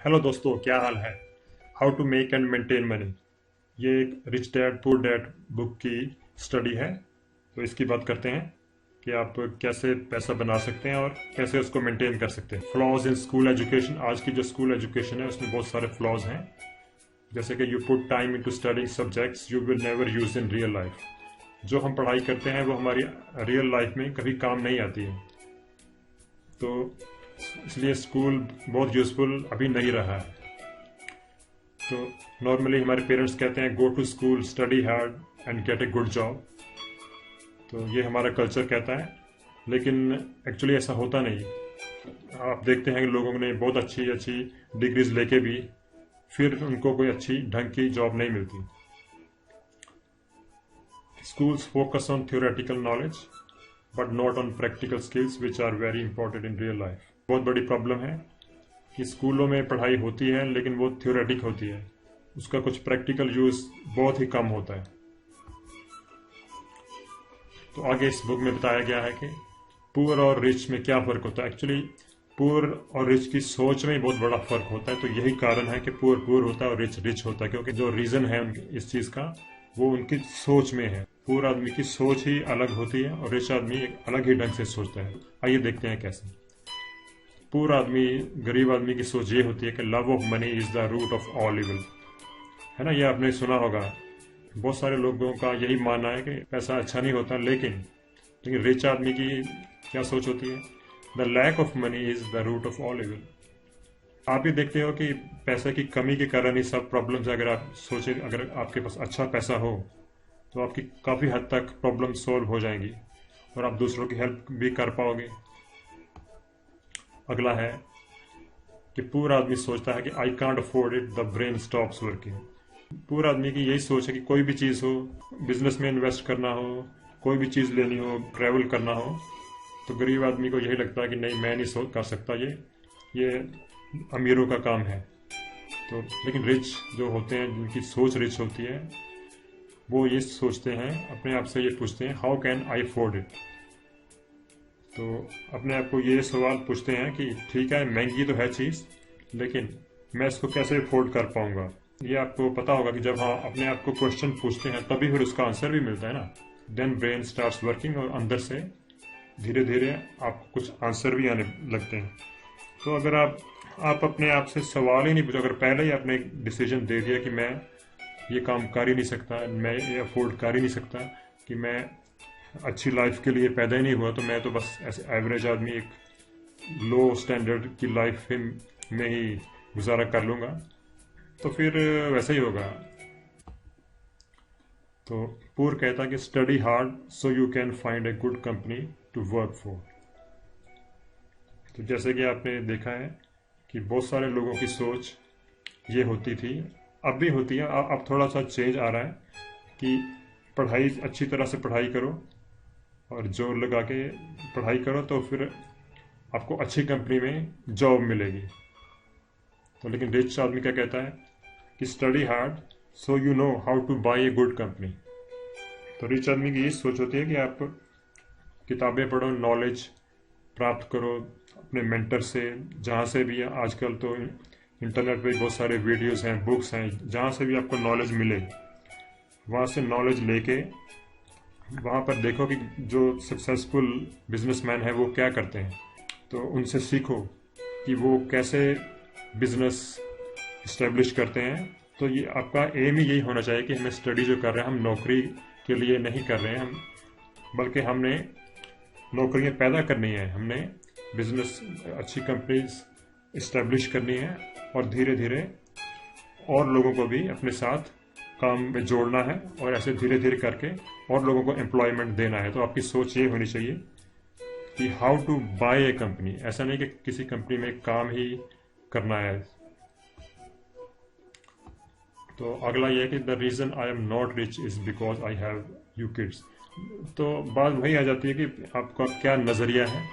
Hello दोस्तों, क्या हाल है। How to make and maintain money, ये एक rich dad poor dad book की स्टडी है। तो इसकी बात करते हैं कि आप कैसे पैसा बना सकते हैं और कैसे उसको मेंटेन कर सकते हैं। फ्लॉज इन स्कूल एजुकेशन, आज की जो स्कूल एजुकेशन है उसमें बहुत सारे फ्लॉज हैं। जैसे कि you put time into studying subjects you will never use in real life. जो हम पढ़ाई करते हैं वो हमारी रियल लाइफ में कभी काम नहीं आती है। तो इसलिए स्कूल बहुत यूजफुल अभी नहीं रहा है। तो नॉर्मली हमारे पेरेंट्स कहते हैं go to school, study hard and get a good job. तो ये हमारा कल्चर कहता है, लेकिन एक्चुअली ऐसा होता नहीं। आप देखते हैं कि लोगों ने बहुत अच्छी अच्छी डिग्रीज लेके भी फिर उनको कोई अच्छी ढंग की जॉब नहीं मिलती। Schools focus on theoretical knowledge but not on practical skills which are very important in real life. बहुत बड़ी प्रॉब्लम है कि स्कूलों में पढ़ाई होती है लेकिन वो थ्योरेटिक होती है, उसका कुछ प्रैक्टिकल यूज बहुत ही कम होता है। तो आगे इस बुक में बताया गया है कि पुअर और रिच में क्या फर्क होता है। एक्चुअली पुअर और रिच की सोच में बहुत बड़ा फर्क होता है। तो यही कारण है कि पुअर पुअर होता है और रिच रिच होता है, क्योंकि जो रीजन है इस चीज का वो उनकी सोच में है। पुअर आदमी की सोच ही अलग होती है और रिच आदमी एक अलग ही ढंग से सोचता है। आइए देखते हैं कैसे। पुअर आदमी, गरीब आदमी की सोच ये होती है कि love of money is the root of all evil, है ना। ये आपने सुना होगा। बहुत सारे लोगों का यही मानना है कि पैसा अच्छा नहीं होता, लेकिन रिच आदमी की क्या सोच होती है, the lack of money is the root of all evil. आप भी देखते हो कि पैसे की कमी के कारण ही सब प्रॉब्लम्स। अगर आप सोचे, अगर आपके पास अच्छा पैसा हो तो आपकी काफ़ी हद तक प्रॉब्लम सॉल्व हो जाएंगी और आप दूसरों की हेल्प भी कर पाओगे। अगला है कि पूरा आदमी सोचता है कि I can't afford it, the brain stops working. पूरा आदमी की यही सोच है कि कोई भी चीज़ हो, बिजनेस में इन्वेस्ट करना हो, कोई भी चीज़ लेनी हो, ट्रैवल करना हो, तो गरीब आदमी को यही लगता है कि नहीं, मैं नहीं सोच कर सकता, ये अमीरों का काम है। तो लेकिन रिच जो होते हैं, जिनकी सोच रिच होती है, वो ये सोचते हैं, अपने आप से ये पूछते हैं how can I afford it. तो अपने आप को ये सवाल पूछते हैं कि ठीक है, महंगी तो है चीज़, लेकिन मैं इसको कैसे अफोर्ड कर पाऊंगा। ये आपको पता होगा कि जब हाँ अपने आप को क्वेश्चन पूछते हैं तभी फिर उसका आंसर भी मिलता है ना। देन ब्रेन स्टार्ट्स वर्किंग और अंदर से धीरे धीरे आपको कुछ आंसर भी आने लगते हैं। तो अगर आप अपने आप से सवाल ही नहीं पूछो, अगर पहले ही आपने डिसीजन दे दिया कि मैं ये काम कर ही नहीं सकता, मैं ये अफोर्ड कर ही नहीं सकता, कि मैं अच्छी लाइफ के लिए पैदा ही नहीं हुआ, तो मैं तो बस ऐसे एवरेज आदमी एक लो स्टैंडर्ड की लाइफ में ही गुजारा कर लूँगा, तो फिर वैसा ही होगा। तो पूर कहता है कि study hard so you can find a good company to work for. तो जैसे कि आपने देखा है कि बहुत सारे लोगों की सोच ये होती थी, अब भी होती है, अब थोड़ा सा चेंज आ रहा है कि पढ़ाई, अच्छी तरह से पढ़ाई करो और जोर लगा के पढ़ाई करो तो फिर आपको अच्छी कंपनी में जॉब मिलेगी। तो लेकिन रिच आदमी क्या कहता है कि study hard so you know how two by A good company. तो रिच आदमी की ये सोच होती है कि आप किताबें पढ़ो, नॉलेज प्राप्त करो अपने मेंटर से, जहाँ से भी। आजकल तो इंटरनेट पे बहुत सारे वीडियोस हैं, बुक्स हैं, जहाँ से भी आपको नॉलेज मिले वहाँ से नॉलेज लेके वहाँ पर देखो कि जो सक्सेसफुल बिजनेसमैन है वो क्या करते हैं, तो उनसे सीखो कि वो कैसे बिजनेस इस्टेब्लिश करते हैं। तो ये आपका एम ही यही होना चाहिए कि हमें स्टडी जो कर रहे हैं हम नौकरी के लिए नहीं कर रहे हैं, हम बल्कि हमने नौकरियां पैदा करनी है, हमने बिजनेस, अच्छी कंपनीज इस्टेब्लिश करनी है और धीरे धीरे और लोगों को भी अपने साथ काम में जोड़ना है और ऐसे धीरे धीरे करके और लोगों को एम्प्लॉयमेंट देना है। तो आपकी सोच ये होनी चाहिए कि how to buy a company, ऐसा नहीं कि किसी कंपनी में काम ही करना है। तो अगला ये है कि the reason I am not rich is because I have you kids. तो बात वही आ जाती है कि आपका क्या नज़रिया है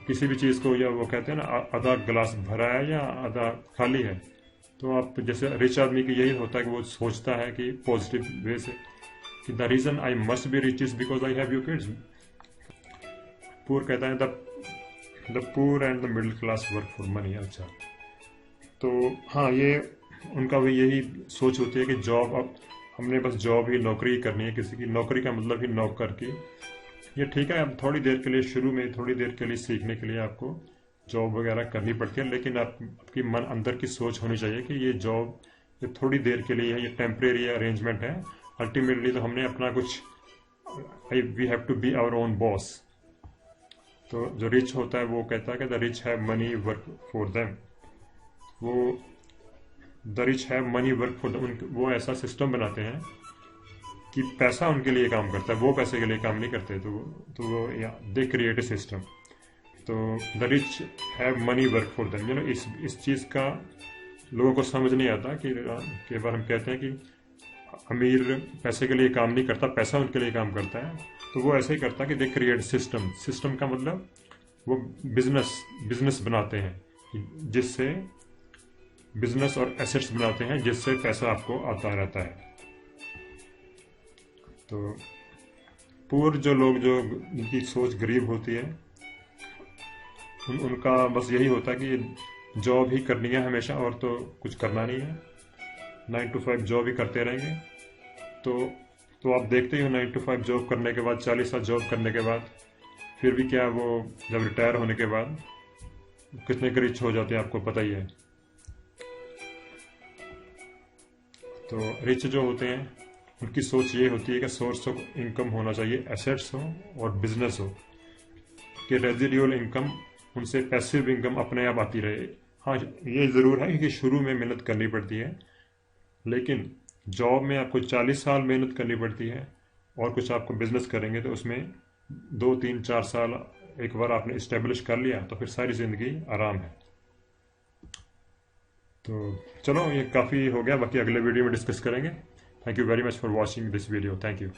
किसी भी चीज़ को, या वो कहते हैं ना आधा गिलास भरा है या आधा खाली है। तो आप जैसे रिच आदमी की यही होता है कि वो सोचता है कि पॉजिटिव वे से कि the reason I must be rich is because I have you kids. Poor कहता है the poor and the middle class work for money. अच्छा, तो हाँ, ये उनका भी यही सोच होती है कि जॉब, अब हमने बस जॉब ही, नौकरी ही करनी है, किसी की नौकरी का मतलब ही नौकर की। ये ठीक है, अब थोड़ी देर के लिए, शुरू में थोड़ी देर के लिए सीखने के लिए आपको जॉब वगैरह करनी पड़ती है, लेकिन आपकी मन अंदर की सोच होनी चाहिए कि ये जॉब ये थोड़ी देर के लिए है, ये टेम्परेरी अरेंजमेंट है। अल्टीमेटली तो हमने अपना कुछ, we have to be our own boss. तो जो रिच होता है वो कहता है कि the rich have money work for them. वो the rich have money work for them, वो ऐसा सिस्टम बनाते हैं कि पैसा उनके लिए काम करता है, वो पैसे के लिए काम नहीं करते। तो वो दे क्रिएट ए सिस्टम। तो the rich have money work for them, इस चीज़ का लोगों को समझ नहीं आता कि कई बार हम कहते हैं कि अमीर पैसे के लिए काम नहीं करता, पैसा उनके लिए काम करता है। तो वो ऐसे ही करता है कि दे क्रिएट सिस्टम। सिस्टम का मतलब वो बिजनेस बनाते हैं, जिससे बिजनेस और एसेट्स बनाते हैं जिससे पैसा आपको आता रहता है। तो पूर जो लोग, जो उनकी सोच गरीब होती है, उनका बस यही होता है कि जॉब ही करनी है हमेशा, और तो कुछ करना नहीं है। 9 to 5 जॉब ही करते रहेंगे। तो आप देखते ही हो, 9 to 5 जॉब करने के बाद, 40 साल जॉब करने के बाद, फिर भी क्या, वो जब रिटायर होने के बाद कितने रिच हो जाते हैं आपको पता ही है। तो रिच जो होते हैं उनकी सोच ये होती है कि सोर्स ऑफ इनकम होना चाहिए, एसेट्स हो और बिजनेस हो, कि रेजिडुअल इनकम, उनसे पैसिव इनकम अपने आप आती रहे। हाँ, ये ज़रूर है कि शुरू में मेहनत करनी पड़ती है, लेकिन जॉब में आपको 40 साल मेहनत करनी पड़ती है, और कुछ आपको बिजनेस करेंगे तो उसमें 2 3 4 साल एक बार आपने इस्टेब्लिश कर लिया तो फिर सारी ज़िंदगी आराम है। तो चलो, ये काफ़ी हो गया, बाकी अगले वीडियो में डिस्कस करेंगे। Thank you very much for watching this video. Thank you.